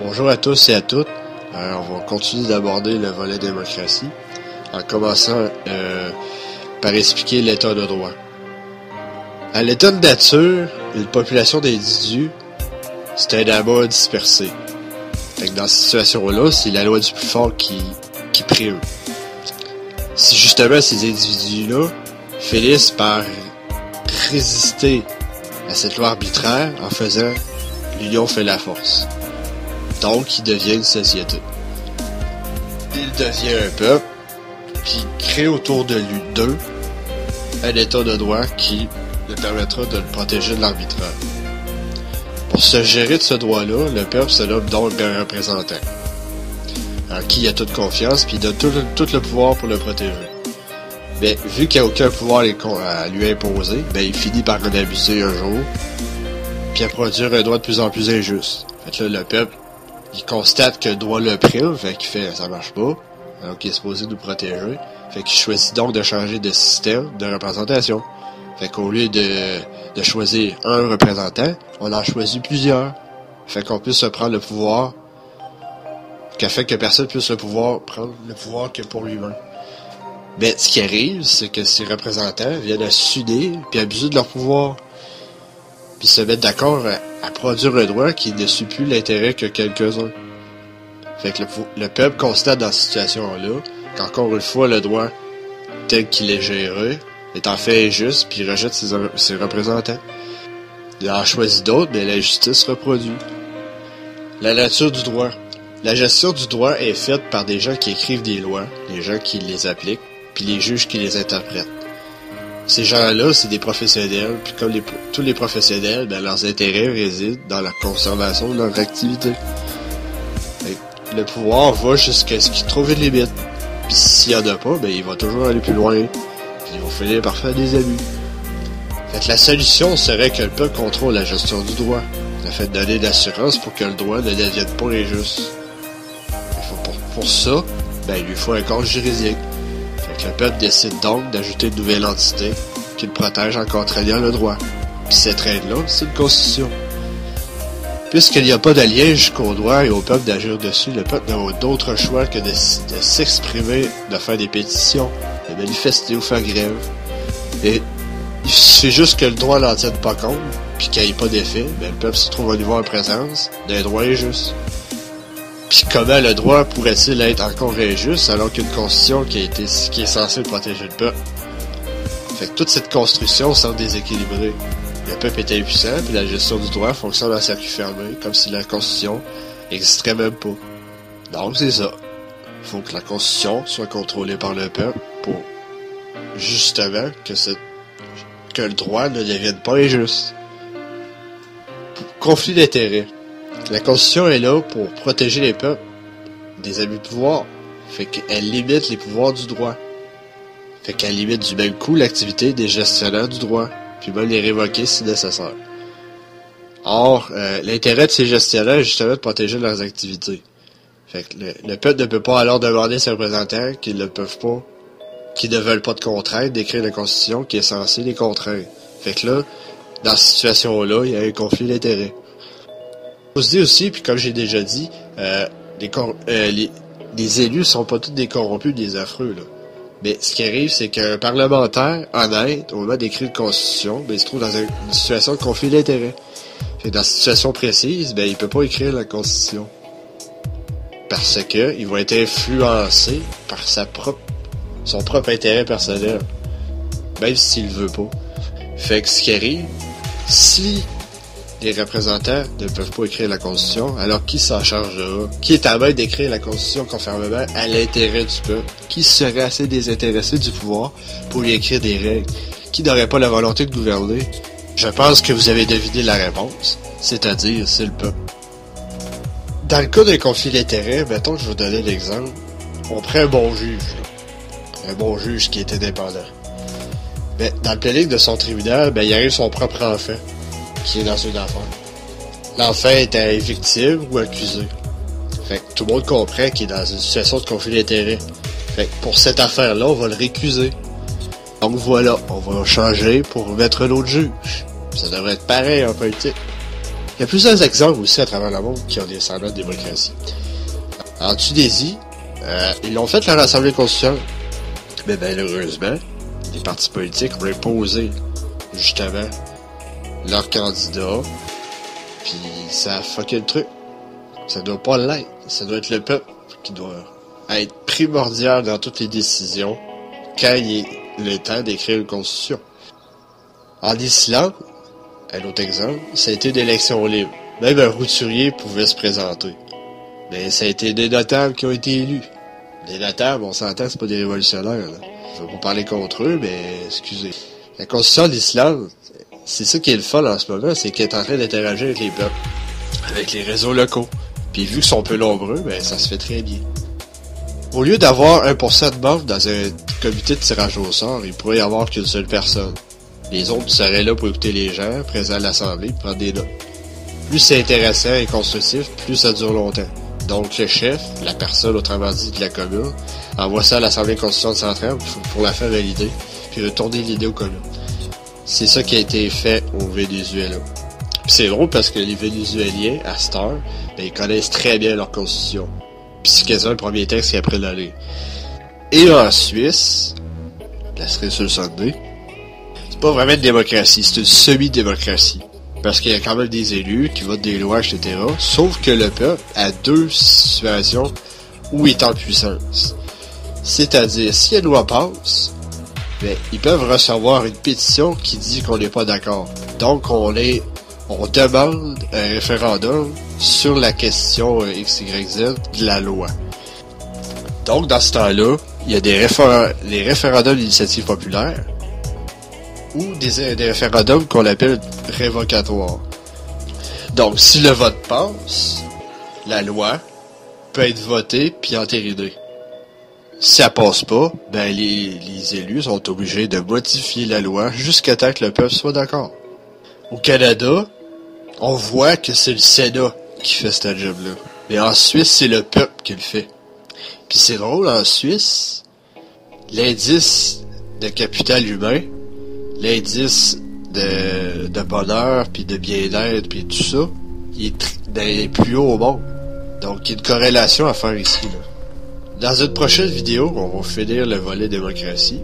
Bonjour à tous et à toutes. On va continuer d'aborder le volet démocratie en commençant par expliquer l'état de droit. À l'état de nature, une population d'individus, c'est un amas dispersé. Fait que dans cette situation-là, c'est la loi du plus fort qui prévaut. Si justement ces individus-là finissent par résister à cette loi arbitraire en faisant l'union fait la force. Donc, il devient une société. Il devient un peuple qui crée autour de lui d'eux un état de droit qui le permettra de le protéger de l'arbitraire. Pour se gérer de ce droit-là, le peuple se nomme donc un représentant, en qui il a toute confiance, puis il donne tout le pouvoir pour le protéger. Mais vu qu'il n'y a aucun pouvoir à lui imposer, il finit par en abuser un jour, puis à produire un droit de plus en plus injuste. Fait que là, le peuple, il constate que le droit le prive, fait qu'il fait ça marche pas, alors qu'il est supposé nous protéger. Fait qu'il choisit donc de changer de système de représentation. Fait qu'au lieu de choisir un représentant, on en choisit plusieurs. Fait qu'on puisse se prendre le pouvoir, qu'afin que personne puisse prendre le pouvoir que pour lui-même. Mais ce qui arrive, c'est que ces représentants viennent à s'unir puis abuser de leur pouvoir. Puis se mettre d'accord à produire un droit qui ne suit plus l'intérêt que quelques-uns. Fait que le peuple constate dans cette situation-là qu'encore une fois, le droit tel qu'il est géré est en fait injuste puis il rejette ses représentants. Il en choisit d'autres, mais l'injustice se reproduit. La nature du droit. La gestion du droit est faite par des gens qui écrivent des lois, des gens qui les appliquent, puis les juges qui les interprètent. Ces gens-là, c'est des professionnels, puis comme tous les professionnels, leurs intérêts résident dans la conservation de leur activité. Le pouvoir va jusqu'à ce qu'il trouve une limite. Puis s'il n'y en a pas, il va toujours aller plus loin. Puis ils vont finir par faire des abus. Fait que la solution serait que le peuple contrôle la gestion du droit. Le fait de donner de l'assurance pour que le droit ne devienne pas injuste. Pour ça, il lui faut un corps juridique. Fait que le peuple décide donc d'ajouter une nouvelle entité qui le protège en contraignant le droit. Puis cette règle-là, c'est une constitution. Puisqu'il n'y a pas de lien jusqu'au droit et au peuple d'agir dessus, le peuple n'a d'autre choix que de s'exprimer, de faire des pétitions, de manifester ou faire grève. Et il suffit juste que le droit n'en tienne pas compte, puis qu'il n'y ait pas d'effet, le peuple se trouve à nouveau en présence d'un droit injuste. Puis comment le droit pourrait-il être encore injuste alors qu'une constitution qui est censée protéger le peuple? Fait que toute cette construction semble déséquilibrée. Le peuple est impuissant, puis la gestion du droit fonctionne en circuit fermé, comme si la constitution n'existerait même pas. Donc c'est ça. Il faut que la constitution soit contrôlée par le peuple pour justement que le droit ne devienne pas injuste. Conflit d'intérêts. La Constitution est là pour protéger les peuples des abus de pouvoir. Fait qu'elle limite les pouvoirs du droit. Fait qu'elle limite du même coup l'activité des gestionnaires du droit, puis même les révoquer si nécessaire. Or, l'intérêt de ces gestionnaires est justement de protéger leurs activités. Fait que le peuple ne peut pas alors demander à ses représentants qu'ils ne veulent pas de contraintes d'écrire la Constitution qui est censée les contraindre. Fait que là, dans cette situation-là, il y a un conflit d'intérêts. On se dit aussi, puis comme j'ai déjà dit, les élus sont pas tous des corrompus, des affreux, là. Mais ce qui arrive, c'est qu'un parlementaire honnête, au moment d'écrire une constitution, il se trouve dans une situation de conflit d'intérêts. Fait que dans cette situation précise, il peut pas écrire la constitution. Parce que il va être influencé par son propre intérêt personnel. Même s'il veut pas. Fait que ce qui arrive, si les représentants ne peuvent pas écrire la Constitution, alors qui s'en chargera? Qui est à même d'écrire la Constitution conformément à l'intérêt du peuple? Qui serait assez désintéressé du pouvoir pour lui écrire des règles? Qui n'aurait pas la volonté de gouverner? Je pense que vous avez deviné la réponse, c'est-à-dire c'est le peuple. Dans le cas d'un conflit d'intérêts, mettons que je vais vous donner l'exemple, on prend un bon juge, là. Un bon juge qui est indépendant. Mais dans le planning de son tribunal, il arrive son propre enfant qui est dans une affaire. L'enfant est victime ou accusé. Fait que tout le monde comprend qu'il est dans une situation de conflit d'intérêts. Fait que pour cette affaire-là, on va le récuser. Donc voilà, on va changer pour mettre l'autre juge. Ça devrait être pareil en politique. Il y a plusieurs exemples aussi à travers le monde qui ont des semblants de démocratie. En Tunisie, ils l'ont fait leur assemblée constitutionnelle. Mais malheureusement, les partis politiques ont imposé justement leur candidat. Puis ça a fucké le truc. Ça doit pas l'être. Ça doit être le peuple qui doit être primordial dans toutes les décisions quand il est le temps d'écrire une constitution. En Islande, un autre exemple, ça a été d'élections libres. Même un routurier pouvait se présenter. Mais ça a été des notables qui ont été élus. Les notables, on s'entend, c'est pas des révolutionnaires, là. Je veux pas parler contre eux, mais excusez. La constitution d'Islande, c'est ça qui est le fun en ce moment, c'est qu'elle est en train d'interagir avec les peuples, avec les réseaux locaux. Puis vu qu'ils sont peu nombreux, ben ça se fait très bien. Au lieu d'avoir 1% de membres dans un comité de tirage au sort, il pourrait y avoir qu'une seule personne. Les autres seraient là pour écouter les gens présents à l'Assemblée et prendre des notes. Plus c'est intéressant et constructif, plus ça dure longtemps. Donc le chef, la personne autrement dit de la commune, envoie ça à l'Assemblée constitutionnelle centrale pour la faire valider, puis retourner l'idée aux communes. C'est ça qui a été fait au Venezuela. Puis c'est drôle parce que les Vénézuéliens, à cette heure, ben, ils connaissent très bien leur constitution. Puis c'est quasiment le premier texte qu'ils apprennent à lire. Et en Suisse, la cerise sur le sundae, c'est pas vraiment une démocratie, c'est une semi-démocratie. Parce qu'il y a quand même des élus qui votent des lois, etc. Sauf que le peuple a deux situations où il est en puissance. C'est-à-dire, si une loi passe, ben, ils peuvent recevoir une pétition qui dit qu'on n'est pas d'accord. Donc, on demande un référendum sur la question XYZ de la loi. Donc, dans ce temps-là, il y a des référendums d'initiative populaire ou des référendums qu'on appelle révocatoires. Donc, si le vote passe, la loi peut être votée puis entérinée. Si ça passe pas, ben les élus sont obligés de modifier la loi jusqu'à temps que le peuple soit d'accord. Au Canada, on voit que c'est le Sénat qui fait ce job-là. Mais en Suisse, c'est le peuple qui le fait. Puis c'est drôle, en Suisse, l'indice de capital humain, l'indice de bonheur, puis de bien-être, puis tout ça, il est dans les plus hauts au monde. Donc, il y a une corrélation à faire ici, là. Dans une prochaine vidéo, on va finir le volet démocratie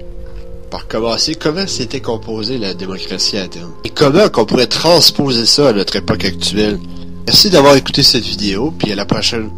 par commencer comment s'était composée la démocratie à Athènes et comment qu'on pourrait transposer ça à notre époque actuelle. Merci d'avoir écouté cette vidéo, puis à la prochaine.